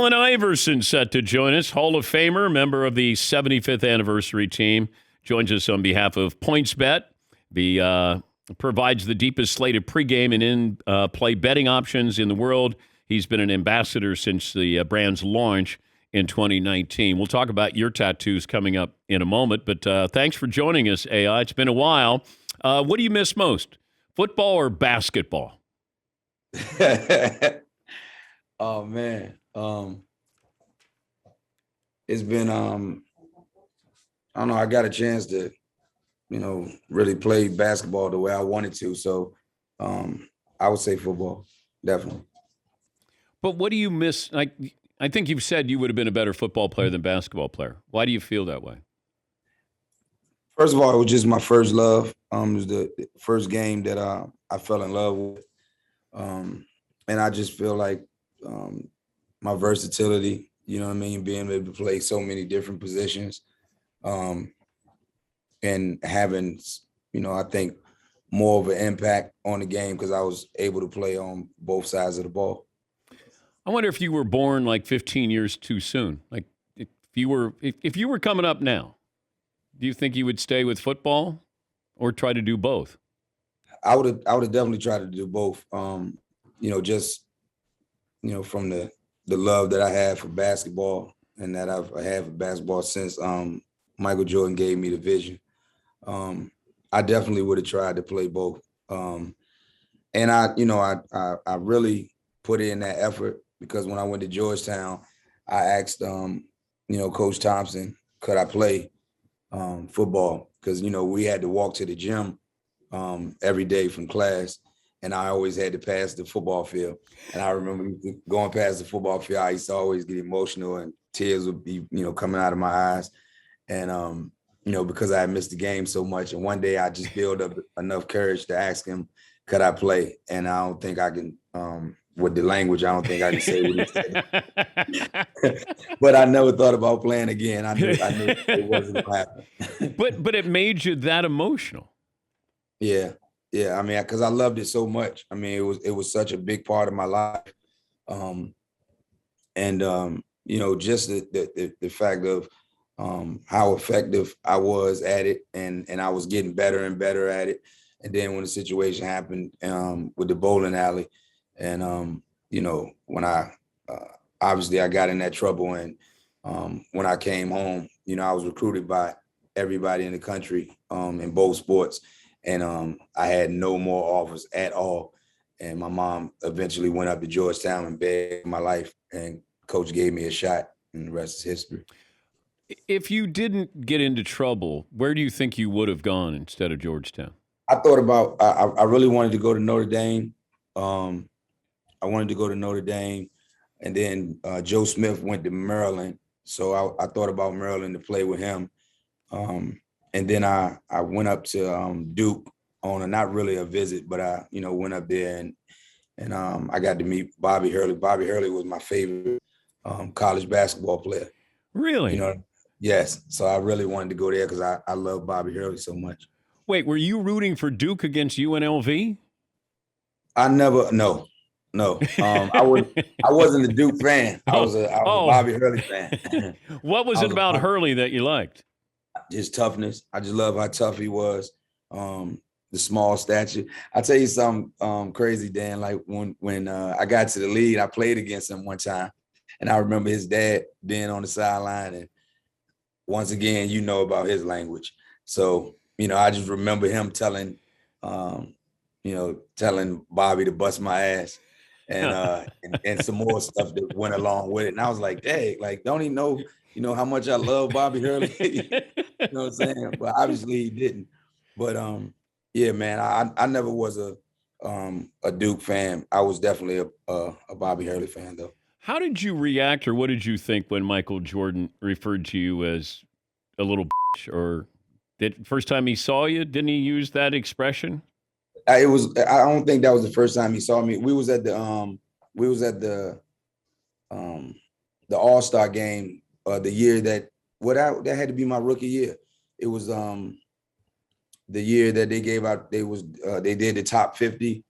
Allen Iverson set to join us, Hall of Famer, member of the 75th anniversary team, joins us on behalf of PointsBet. The provides the deepest slate of pregame and in-play betting options in the world. He's been an ambassador since the brand's launch in 2019. We'll talk about your tattoos coming up in a moment, but thanks for joining us, AI. It's been a while. What do you miss most, football or basketball? Oh, man. It's been, I don't know, I got a chance to, really play basketball the way I wanted to. So I would say football, definitely. But what do you miss? Like, I think you've said you would have been a better football player than basketball player. Why do you feel that way? First of all, it was just my first love. It was the first game that I fell in love with. And I just feel like my versatility, being able to play so many different positions, and having, I think more of an impact on the game because I was able to play on both sides of the ball. I wonder if you were born like 15 years too soon. Like if you were coming up now, do you think you would stay with football or try to do both? I would have definitely tried to do both. Just from the love that I have for basketball and that I've had for basketball since Michael Jordan gave me the vision. I definitely would have tried to play both. And I really put in that effort because when I went to Georgetown, I asked, Coach Thompson, could I play football? Because, we had to walk to the gym every day from class. And I always had to pass the football field. And I remember going past the football field, I used to always get emotional and tears would be, coming out of my eyes. And, because I had missed the game so much. And one day I just built up enough courage to ask him, could I play? And I don't think I can, with the language, I don't think I can say what he said. But I never thought about playing again. I knew it wasn't going to happen. But it made you that emotional. Yeah. Yeah, I mean, because I loved it so much. I mean, it was such a big part of my life, just the fact of how effective I was at it, and I was getting better and better at it. And then when the situation happened with the bowling alley, and when I obviously I got in that trouble, and when I came home, I was recruited by everybody in the country in both sports. And I had no more offers at all. And my mom eventually went up to Georgetown and begged my life. And coach gave me a shot, and the rest is history. If you didn't get into trouble, where do you think you would have gone instead of Georgetown? I thought about, I really wanted to go to Notre Dame. I wanted to go to Notre Dame. And then Joe Smith went to Maryland. So I thought about Maryland to play with him. And then I went up to Duke on not really a visit, but I, went up there and I got to meet Bobby Hurley. Bobby Hurley was my favorite college basketball player. Really? Yes. So I really wanted to go there because I love Bobby Hurley so much. Wait, were you rooting for Duke against UNLV? No. I wasn't a Duke fan. I was a Bobby Hurley fan. What was it about Hurley that you liked? His toughness. I just love how tough he was. The small stature. I'll tell you something crazy, Dan. Like when I got to the league, I played against him one time. And I remember his dad being on the sideline. And once again, about his language. So, I just remember him telling Bobby to bust my ass and some more stuff that went along with it. And I was like, hey, like, don't he know, how much I love Bobby Hurley? You know what I'm saying? But obviously he didn't. But yeah, man, I never was a Duke fan. I was definitely a Bobby Hurley fan, though. How did you react, or what did you think when Michael Jordan referred to you as a little bitch? Or first time he saw you, didn't he use that expression? I don't think that was the first time he saw me. We was at the All-Star game the year that had to be my rookie year. It was the year that they did the top 50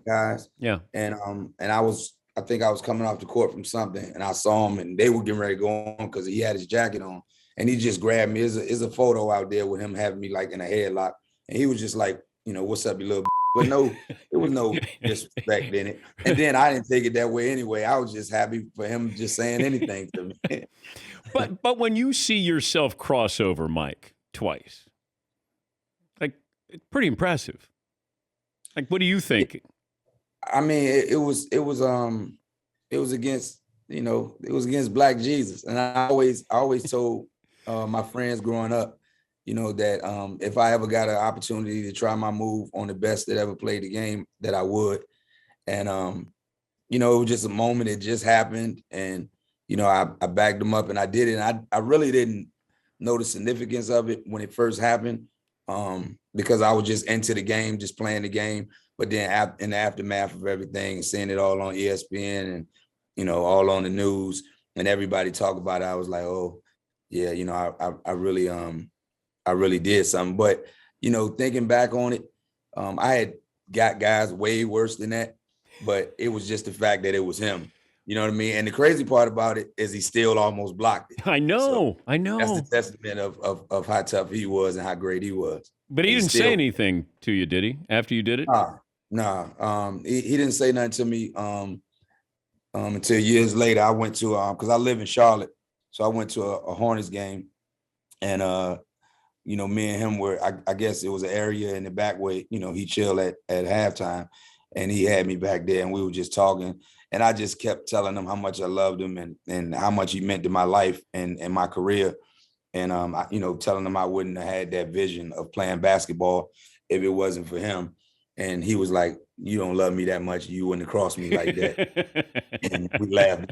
guys. Yeah. And I was I think I was coming off the court from something, and I saw him, and they were getting ready to go on because he had his jacket on, and he just grabbed me. There's a photo out there with him having me like in a headlock, and he was just like, what's up, you little. But no, there was no disrespect in it. And then I didn't take it that way anyway. I was just happy for him just saying anything to me. But when you see yourself cross over Mike twice, like, it's pretty impressive. Like, what are you thinking? I mean, it was against, it was against Black Jesus. And I always told my friends growing up, that if I ever got an opportunity to try my move on the best that ever played the game, that I would. And, it was just a moment. It just happened. And, I backed them up and I did it. And I really didn't know the significance of it when it first happened, because I was just into the game, just playing the game. But then in the aftermath of everything, and seeing it all on ESPN and, all on the news and everybody talk about it, I was like, oh, yeah, I really did something. But, thinking back on it, I had got guys way worse than that, but it was just the fact that it was him. You know what I mean? And the crazy part about it is he still almost blocked it. I know. That's the testament of how tough he was and how great he was. But he didn't say anything to you, did he, after you did it? No. He didn't say nothing to me until years later. I went to, because I live in Charlotte, so I went to a Hornets game. And, me and him were, I guess it was an area in the back where, he chilled at halftime. And he had me back there and we were just talking. And I just kept telling him how much I loved him and how much he meant to my life and my career. And, telling him I wouldn't have had that vision of playing basketball if it wasn't for him. And he was like, you don't love me that much. You wouldn't have crossed me like that. And we laughed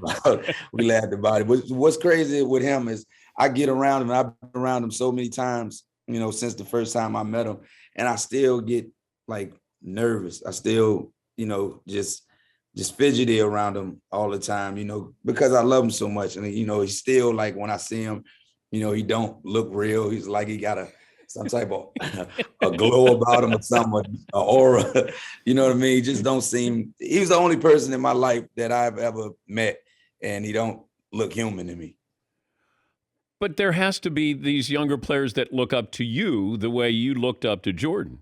about it. But what's crazy with him is I get around him. I've been around him so many times, since the first time I met him. And I still get like nervous. I still, just fidgety around him all the time, because I love him so much. And, he's still like, when I see him, he don't look real. He's like, he got some type of a glow about him or something, an aura, you know what I mean? He just don't seem, he was the only person in my life that I've ever met and he don't look human to me. But there has to be these younger players that look up to you the way you looked up to Jordan.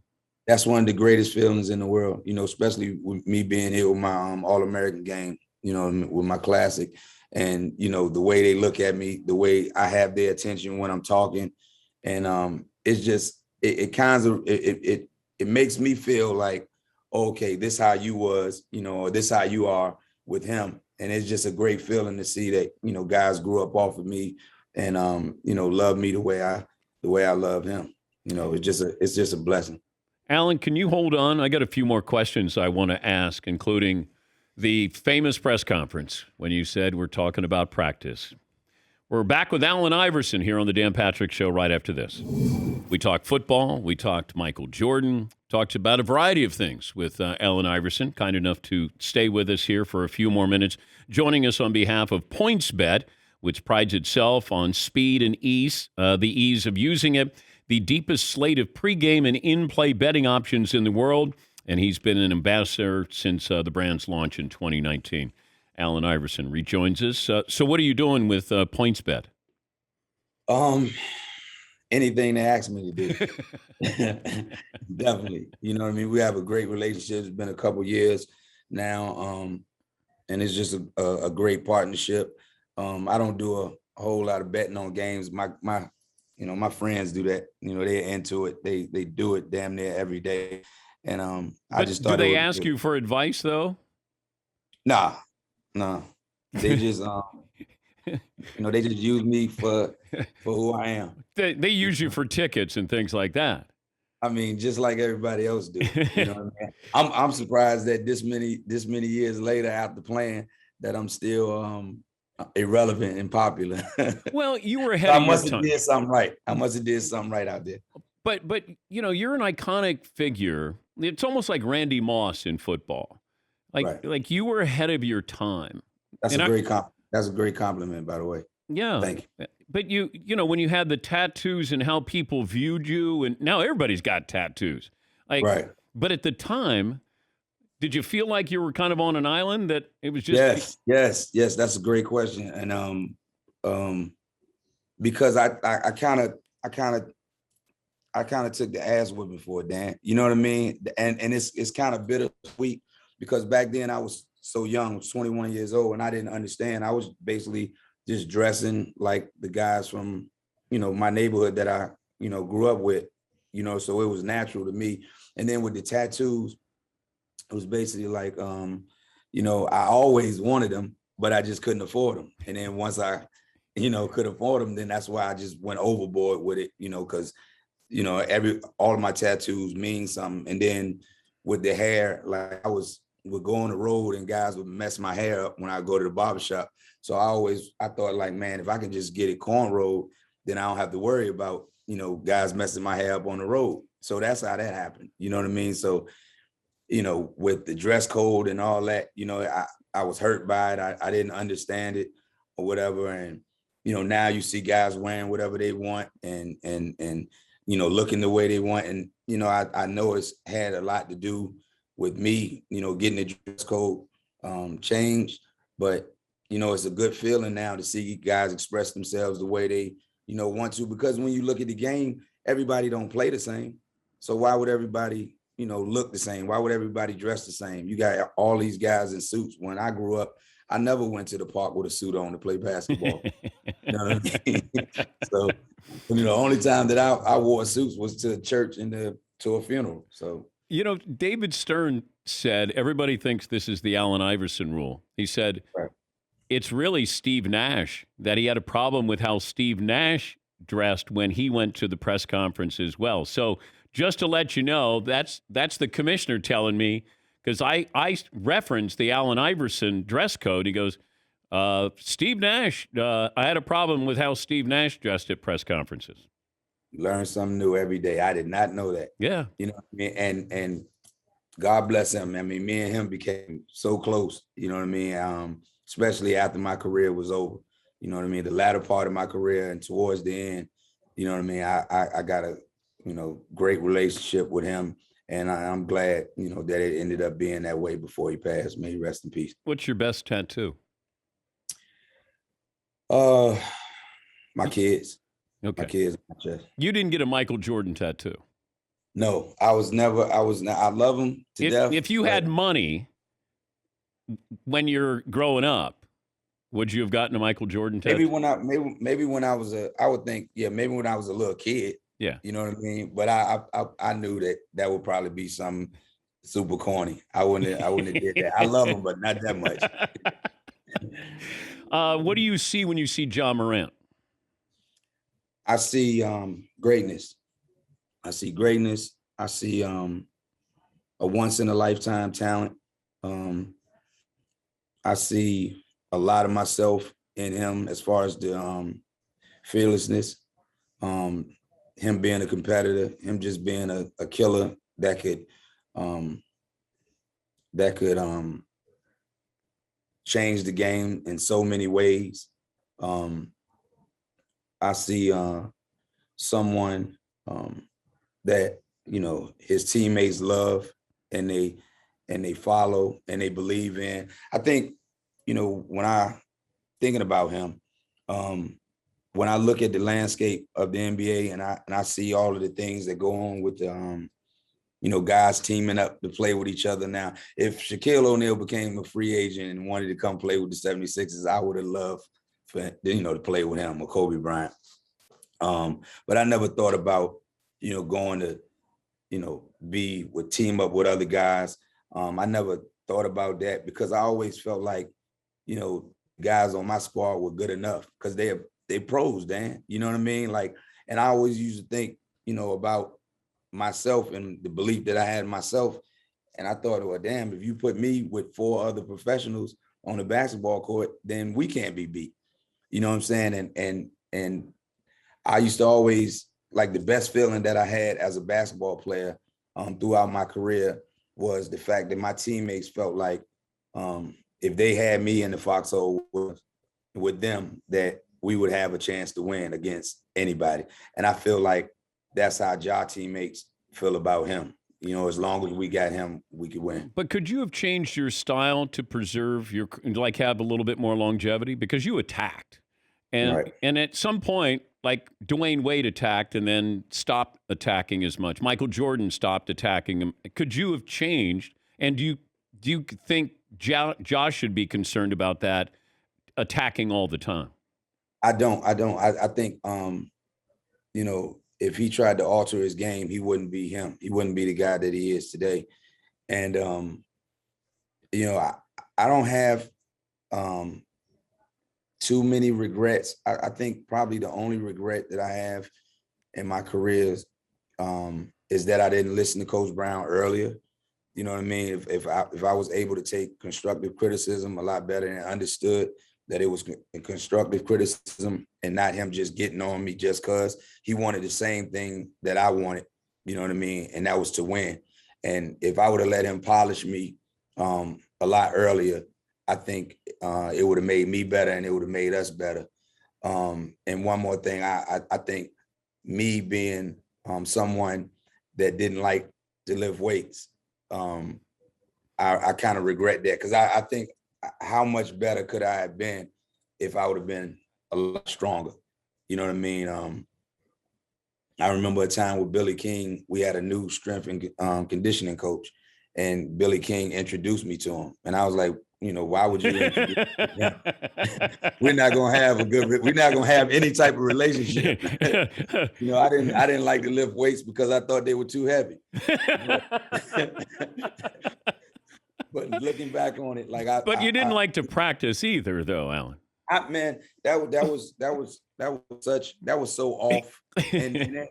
That's one of the greatest feelings in the world, especially with me being here with my All-American game, with my classic. And, the way they look at me, the way I have their attention when I'm talking. And it's just, it makes me feel like, okay, this how you was, or this how you are with him. And it's just a great feeling to see that, guys grew up off of me and, love me the way I love him. It's just a blessing. Alan, can you hold on? I got a few more questions I want to ask, including the famous press conference when you said we're talking about practice. We're back with Allen Iverson here on the Dan Patrick Show right after this. We talked football. We talked Michael Jordan. Talked about a variety of things with Allen Iverson, kind enough to stay with us here for a few more minutes. Joining us on behalf of PointsBet, which prides itself on speed and ease, the ease of using it, the deepest slate of pregame and in-play betting options in the world, and he's been an ambassador since the brand's launch in 2019. Allen Iverson rejoins us. So what are you doing with PointsBet? Anything they ask me to do. Definitely. You know what I mean? We have a great relationship. It's been a couple years now, and it's just a great partnership. I don't do a whole lot of betting on games. My friends do that. They're into it. They do it damn near every day. And I just thought. Do they ask you for advice though? Nah. They just they just use me for who I am. They use you for tickets and things like that. I mean, just like everybody else do. You know what I mean? I'm surprised that this many years later after playing that I'm still irrelevant and popular. Well, you were ahead of your time. I must have did something right. I must have did something right out there. But you're an iconic figure. It's almost like Randy Moss in football. Like you were ahead of your time. That's a great compliment, by the way. Yeah. Thank you. But when you had the tattoos and how people viewed you, and now everybody's got tattoos. Right. But at the time, Did you feel like you were kind of on an island, that it was just? Yes. That's a great question. And because I kind of took the ass whipping for it, Dan. You know what I mean? And it's kind of bittersweet because back then I was so young, I was 21 years old, and I didn't understand. I was basically just dressing like the guys from, my neighborhood that I, grew up with, so it was natural to me. And then with the tattoos, it was basically like, I always wanted them, but I just couldn't afford them. And then once I, could afford them, then that's why I just went overboard with it, because all of my tattoos mean something. And then with the hair, like would go on the road and guys would mess my hair up when I go to the barbershop. So I thought like, man, if I can just get it cornrowed, then I don't have to worry about, guys messing my hair up on the road. So that's how that happened. You know what I mean? So, with the dress code and all that, I was hurt by it. I didn't understand it or whatever. And, now you see guys wearing whatever they want and looking the way they want. And, I know it's had a lot to do with me, getting the dress code changed. But, it's a good feeling now to see guys express themselves the way they, want to. Because when you look at the game, everybody don't play the same. So why would everybody, look the same? Why would everybody dress the same? You got all these guys in suits. When I grew up, I never went to the park with a suit on to play basketball. You know what I mean? So, the only time that I wore suits was to church and to a funeral. So, David Stern said everybody thinks this is the Allen Iverson rule. He said, right. It's really Steve Nash, that he had a problem with how Steve Nash dressed when he went to the press conference as well. So just to let you know, that's the commissioner telling me, because I referenced the Allen Iverson dress code. He goes, Steve Nash, I had a problem with how Steve Nash dressed at press conferences. Learn something new every day. I did not know that. Yeah. You know what I mean? And God bless him. I mean, me and him became so close, you know what I mean? Especially after my career was over, you know what I mean? The latter part of my career and towards the end, you know what I mean? I got a, great relationship with him. And I'm glad, that it ended up being that way before he passed. May he rest in peace. What's your best tattoo? My kids. Okay. My kids. My chest. You didn't get a Michael Jordan tattoo? No, I love him to death. If you had money when you're growing up, would you have gotten a Michael Jordan tattoo? Maybe when I was maybe when I was a little kid. Yeah. You know what I mean? But I knew that would probably be something super corny. I wouldn't have did that. I love him, but not that much. What do you see when you see Ja Morant? I see greatness. I see greatness. I see a once in a lifetime talent. I see a lot of myself in him as far as the fearlessness, him being a competitor, him just being a killer that could change the game in so many ways. I see someone that his teammates love and they follow and they believe in. I think when I thinking about him, when I look at the landscape of the NBA and I see all of the things that go on with the guys teaming up to play with each other now. If Shaquille O'Neal became a free agent and wanted to come play with the 76ers, I would have loved for to play with him or Kobe Bryant. But I never thought about going to team up with other guys. I never thought about that because I always felt like guys on my squad were good enough because they pros, Dan. You know what I mean? Like, and I always used to think about myself and the belief that I had in myself. And I thought, well, damn, if you put me with 4 other professionals on the basketball court, then we can't be beat. You know what I'm saying? And I used to always, like, the best feeling that I had as a basketball player throughout my career was the fact that my teammates felt like if they had me in the foxhole with them, that we would have a chance to win against anybody. And I feel like that's how Ja teammates feel about him. as long as we got him, we could win. But could you have changed your style to preserve have a little bit more longevity? Because you attacked. Right. And at some point, like Dwayne Wade attacked and then stopped attacking as much. Michael Jordan stopped attacking him. Could you have changed? And do you think Josh should be concerned about that, attacking all the time? I don't. I think if he tried to alter his game, he wouldn't be him. He wouldn't be the guy that he is today. And I don't have too many regrets. I think probably the only regret that I have in my career is that I didn't listen to Coach Brown earlier. You know what I mean? If I was able to take constructive criticism a lot better and understood that it was constructive criticism and not him just getting on me just because he wanted the same thing that I wanted, you know what I mean? And that was to win. And if I would have let him polish me a lot earlier, I think it would have made me better and it would have made us better. And one more thing, I think me being someone that didn't like to lift weights, I kind of regret that because I think how much better could I have been if I would have been a lot stronger? You know what I mean? I remember a time with Billy King, we had a new strength and conditioning coach, and Billy King introduced me to him. And I was like, why would you introduce him? We're not gonna have any type of relationship. I didn't like to lift weights because I thought they were too heavy. But looking back on it, But you didn't like to practice either, though, Alan. That was so off, and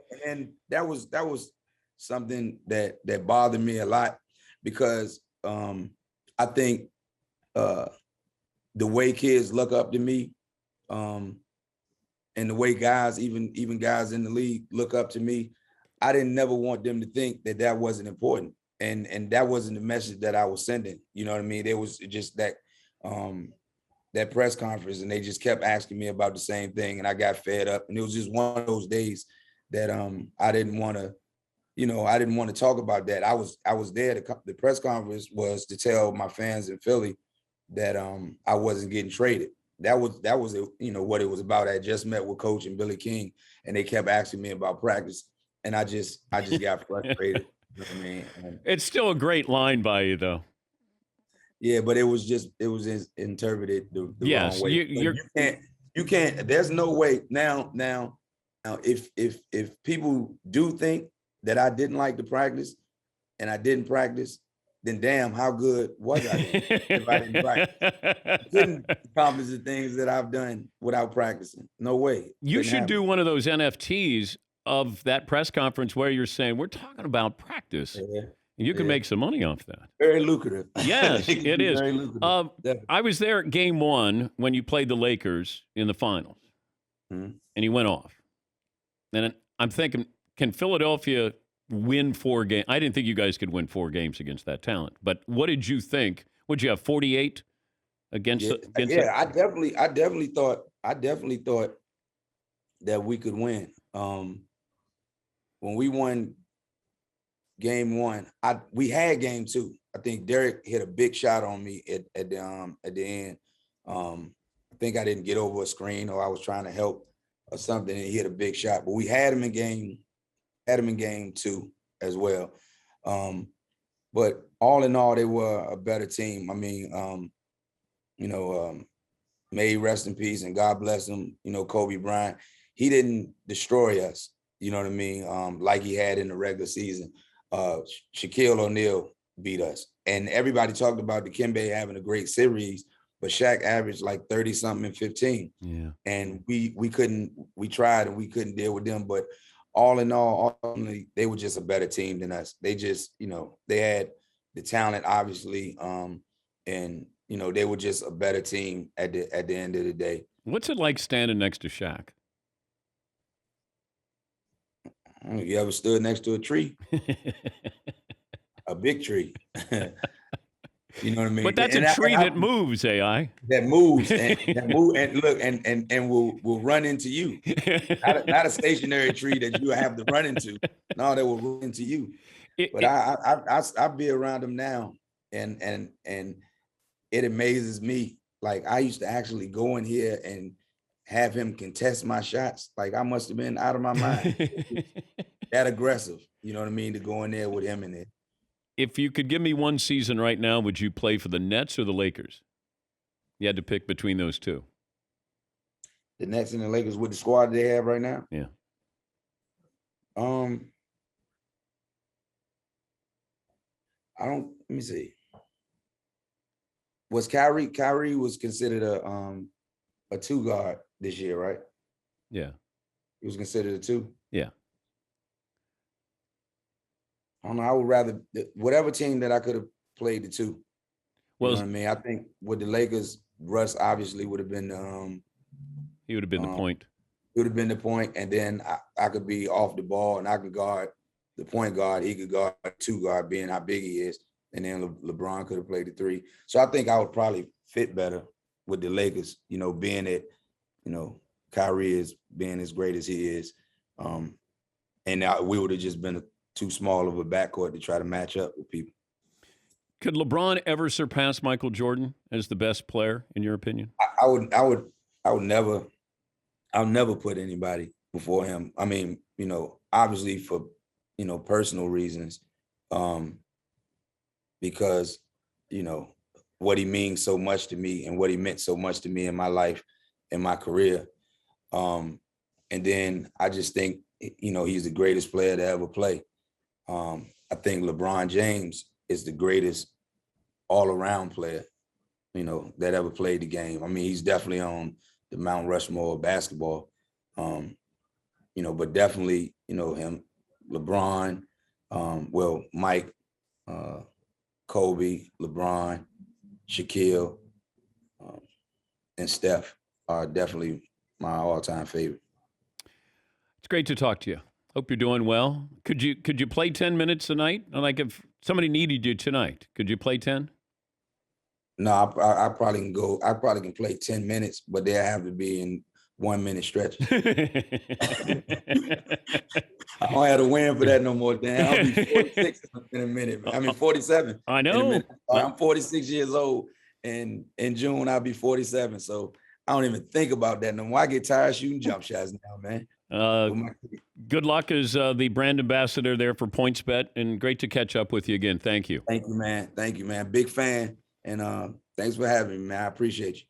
that was something that bothered me a lot because I think the way kids look up to me, and the way guys, even guys in the league, look up to me, I didn't never want them to think that wasn't important. And that wasn't the message that I was sending. You know what I mean? There was just that press conference, and they just kept asking me about the same thing, and I got fed up. And it was just one of those days that I didn't want to talk about that. I was there. The press conference was to tell my fans in Philly that I wasn't getting traded. That was what it was about. I just met with Coach and Billy King, and they kept asking me about practice, and I just got frustrated. You know what I mean? It's still a great line by you, though. Yeah, but it was interpreted the wrong way. You can't. There's no way now. If people do think that I didn't like to practice and I didn't practice, then damn, how good was I if I didn't practice? I couldn't accomplish the things that I've done without practicing. No way. You should do one of those NFTs of that press conference where you're saying, we're talking about practice. Yeah. You can make some money off that. Very lucrative. Yes, it is. Very lucrative. I was there at game 1 when you played the Lakers in the finals, and you went off. And I'm thinking, can Philadelphia win 4 games? I didn't think you guys could win 4 games against that talent. But what did you think? Would you have 48 against? I definitely thought that we could win. When we won game 1, we had game 2. I think Derek hit a big shot on me at the end. I think I didn't get over a screen, or I was trying to help or something, and he hit a big shot. But we had him in game 2 as well. But all in all, they were a better team. I mean, may he rest in peace and God bless him. Kobe Bryant, he didn't destroy us. You know what I mean? Like he had in the regular season. Shaquille O'Neal beat us. And everybody talked about Dikembe having a great series, but Shaq averaged like 30-something and 15. Yeah. And we tried and we couldn't deal with them. But all in all, ultimately, they were just a better team than us. They just, they had the talent, obviously, and, they were just a better team at the end of the day. What's it like standing next to Shaq? You ever stood next to a tree? A big tree. You know what I mean? But that's a tree that moves, AI. That moves and look and will run into you. Not a stationary tree that you have to run into. No, they will run into you. But I be around him now, and it amazes me. Like I used to actually go in here and have him contest my shots. Like I must have been out of my mind. That aggressive, you know what I mean, to go in there with him in it. If you could give me one season right now, would you play for the Nets or the Lakers? You had to pick between those two. The Nets and the Lakers with the squad they have right now? Yeah. Let me see. Was Kyrie was considered a two guard this year, right? Yeah. He was considered a two? Yeah. I don't know. I would rather whatever team that I could have played the two. Well, you know what I mean? I think with the Lakers, Russ obviously would have been he would have been the point. He would have been the point, and then I could be off the ball and I could guard the point guard. He could guard two guard, being how big he is, and then LeBron could have played the three. So I think I would probably fit better with the Lakers. You know, being that Kyrie is being as great as he is, and we would have just been too small of a backcourt to try to match up with people. Could LeBron ever surpass Michael Jordan as the best player, in your opinion? I would never. I'll never put anybody before him. I mean, obviously for personal reasons, because what he means so much to me and what he meant so much to me in my life and my career. And then I just think he's the greatest player to ever play. I think LeBron James is the greatest all-around player, that ever played the game. I mean, he's definitely on the Mount Rushmore of basketball, but definitely, him, LeBron, Mike, Kobe, LeBron, Shaquille, and Steph are definitely my all-time favorite. It's great to talk to you. Hope you're doing well. Could you play 10 minutes a night? Like if somebody needed you tonight, could you play 10? No, I probably can go. I probably can play 10 minutes, but they have to be in 1 minute stretches. I don't have to win for that no more, Dan. I'll be 46 in a minute. I mean, 47. I know. I'm 46 years old, and in June I'll be 47. So I don't even think about that no more. I get tired shooting jump shots now, man. Good luck as the brand ambassador there for PointsBet, and great to catch up with you again. Thank you. Thank you, man. Big fan. And thanks for having me, man. I appreciate you.